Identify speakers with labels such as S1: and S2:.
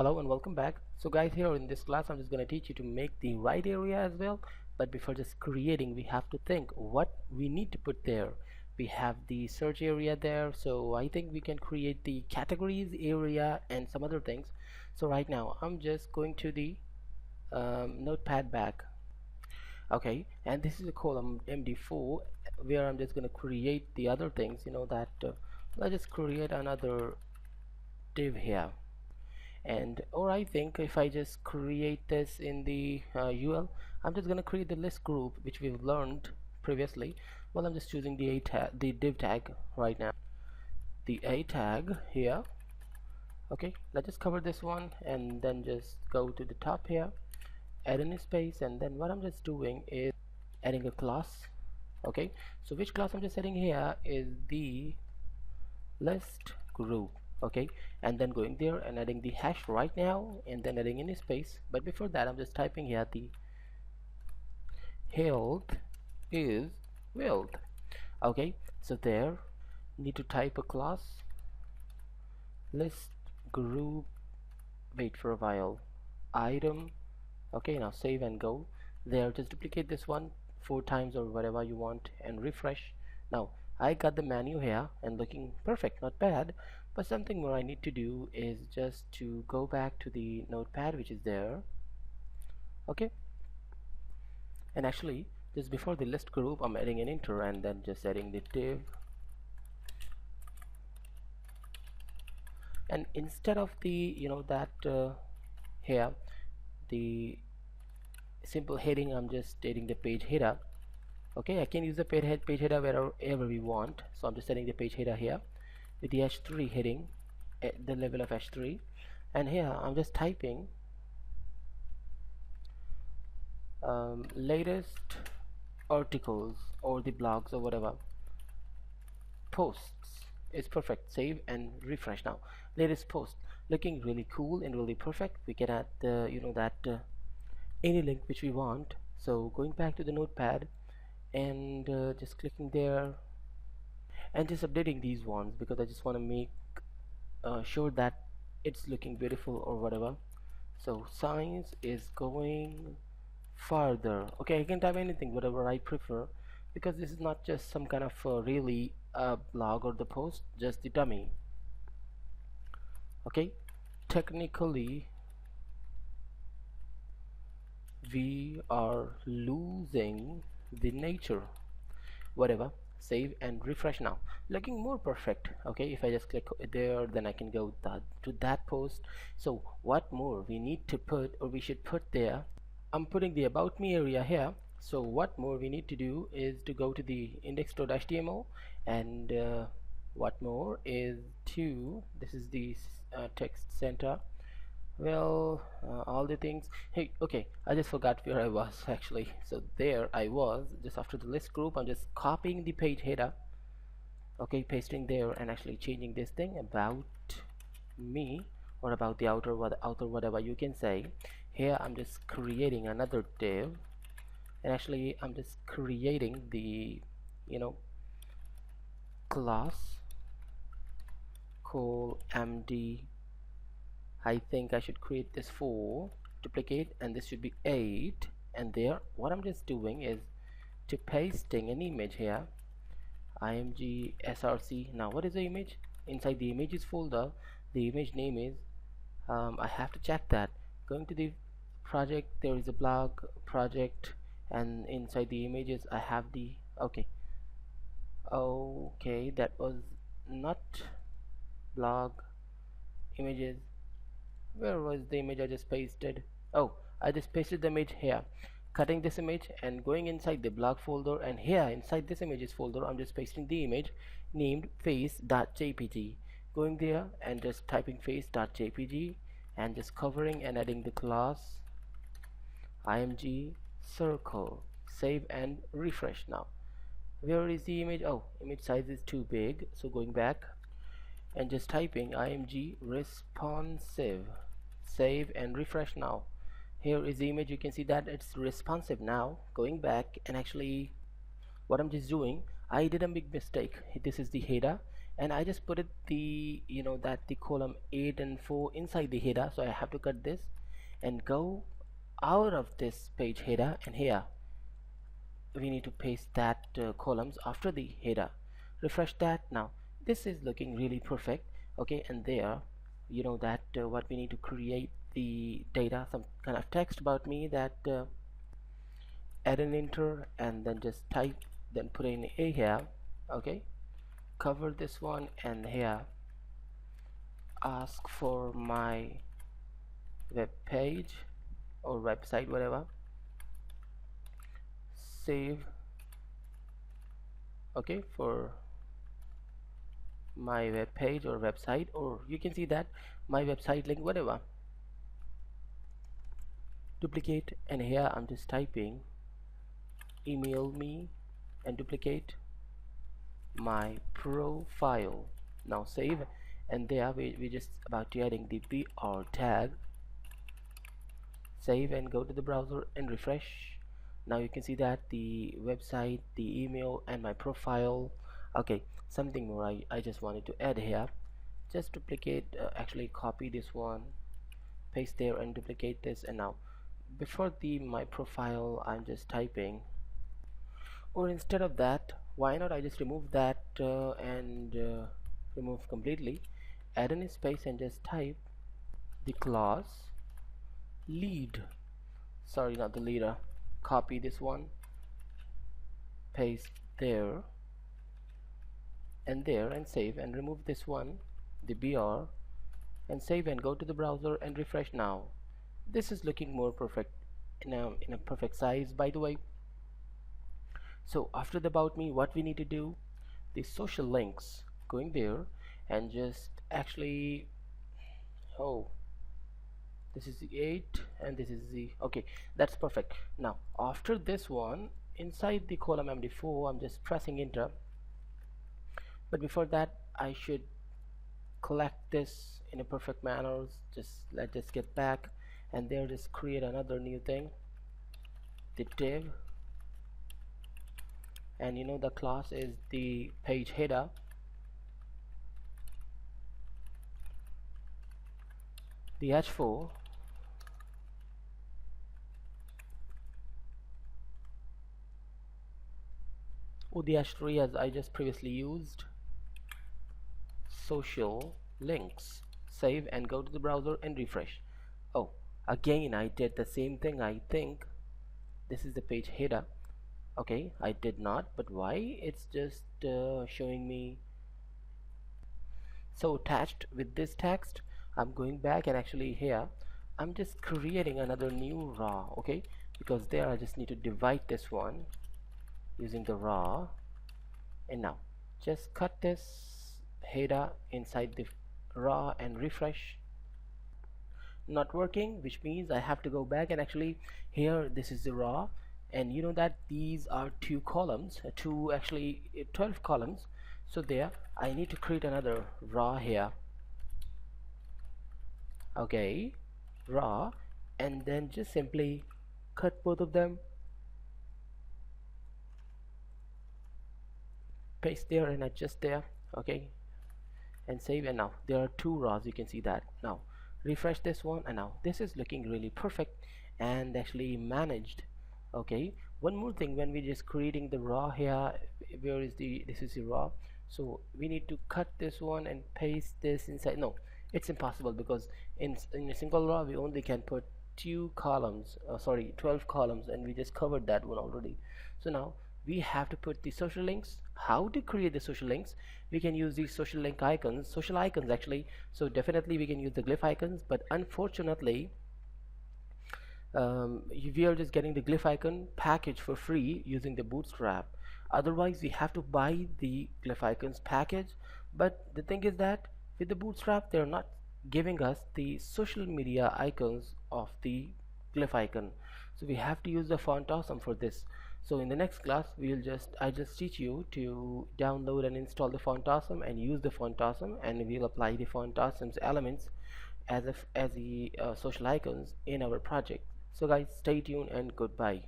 S1: Hello and welcome back. So guys, here in this class I'm just going to teach you to make the right area as well, but before just creating we have to think what we need to put there. We have the search area there, so I think we can create the categories area and some other things. So right now I'm just going to the notepad back. Okay, and this is a column MD4 where I'm just going to create the other things, let's just create another div here. And or I think if I just create this in the UL, I'm just gonna create the list group which we've learned previously. Well, I'm just choosing the div tag right now, the A tag here. Okay, let's just cover this one and then just go to the top here, add in a space, and then what I'm just doing is adding a class. Okay, so which class I'm just adding here is the list group. Okay, and then going there and adding the hash right now and then adding in a space, but before that I'm just typing here the health is wealth. Okay, so there need to type a class list group, wait for a while, item. Okay, now save and go there, just duplicate this one 4 times or whatever you want and refresh. Now I got the menu here and looking perfect, not bad. But something more I need to do is just to go back to the notepad which is there. Okay, and actually just before the list group I'm adding an enter and then just adding the div, and instead of the here the simple heading, I'm just adding the page header. Okay, I can use the page header wherever we want, so I'm just adding the page header here with the h3 heading at the level of h3, and here I'm just typing latest articles or the blogs or whatever posts is perfect. Save and refresh. Now latest post looking really cool and really perfect. We can add any link which we want. So going back to the notepad and just clicking there and just updating these ones because I just want to make sure that it's looking beautiful or whatever. So science is going farther. Okay, I can type anything whatever I prefer because this is not just some kind of really blog or the post, just the dummy. Okay, technically we are losing the nature, whatever. Save and refresh. Now looking more perfect. Okay, if I just click there then I can go to that post. So what more we need to put or we should put there, I'm putting the about me area here. So what more we need to do is to go to the index.html and what more is to, this is the text center. Well, all the things. Hey, okay, I just forgot where I was actually. So there I was just after the list group. I'm just copying the page header, okay, pasting there and actually changing this thing about me or about the outer whatever you can say. Here I'm just creating another div and actually I'm just creating the class called MD. I think I should create this 4, duplicate, and this should be 8, and there what I'm just doing is to pasting an image here, img src. Now what is the image? Inside the images folder the image name is I have to check that. Going to the project, there is a blog project, and inside the images I have the okay, that was not blog images. Where was the image I just pasted? Oh, I just pasted the image here, cutting this image and going inside the blog folder, and here inside this images folder I'm just pasting the image named face.jpg, going there and just typing face.jpg and just covering and adding the class img circle. Save and refresh. Now where is the image? Oh, image size is too big, so going back and just typing img responsive. Save and refresh. Now here is the image. You can see that it's responsive. Now going back and actually what I'm just doing, I did a big mistake. This is the header and I just put it the that the column 8 and 4 inside the header, so I have to cut this and go out of this page header, and here we need to paste that columns after the header. Refresh that. Now this is looking really perfect. Okay, and there that what we need to create the data, some kind of text about me, that add an enter and then just type, then put in a here. Okay, cover this one, and here ask for my web page or website, whatever. Save. Okay, for my web page or website, or you can see that my website link, whatever. Duplicate, and here I'm just typing email me, and duplicate my profile. Now save, and there we just about to adding the br tag. Save and go to the browser and refresh. Now you can see that the website, the email, and my profile. Okay, something more I just wanted to add here. Just duplicate, actually copy this one, paste there, and duplicate this. And now before the my profile, I'm just typing, or instead of that, why not I just remove that and remove completely, add in a space and just type the class lead, sorry, not the leader. Copy this one, paste there and there, and save, and remove this one, the br, and save and go to the browser and refresh. Now this is looking more perfect, in a perfect size, by the way. So after the about me, what we need to do, the social links, going there and just actually, oh, this is the 8 and this is the, okay, that's perfect. Now after this one, inside the column MD4, I'm just pressing enter, but before that I should collect this in a perfect manner. Let's just get back, and there just create another new thing, the div, and the class is the page header, the h4, or the h3 as I just previously used, social links. Save and go to the browser and refresh. Oh, again I did the same thing. I think this is the page header. Okay, I did not, but why it's just showing me so attached with this text. I'm going back, and actually here I'm just creating another new raw. Okay, because there I just need to divide this one using the raw, and now just cut this header inside the raw and refresh. Not working, which means I have to go back, and actually here this is the raw, and that these are two columns, two actually 12 columns. So there I need to create another raw here. Okay, raw, and then just simply cut both of them, paste there and adjust there. Okay, and save, and now there are two raws, you can see that. Now refresh this one, and now this is looking really perfect and actually managed. Okay, one more thing, when we just creating the raw here, where is the, this is the raw, so we need to cut this one and paste this inside. No, it's impossible, because in a single raw we only can put two columns, sorry, 12 columns, and we just covered that one already. So now we have to put the social links. How to create the social links? We can use these social link icons, social icons actually. So definitely we can use the glyph icons, but unfortunately we are just getting the glyph icon package for free using the bootstrap. Otherwise we have to buy the glyph icons package, but the thing is that with the bootstrap they're not giving us the social media icons of the glyph icon, so we have to use the font awesome for this. So in the next class I just teach you to download and install the font awesome and use the font awesome, and we'll apply the font awesome's elements as the social icons in our project. So guys, stay tuned and goodbye.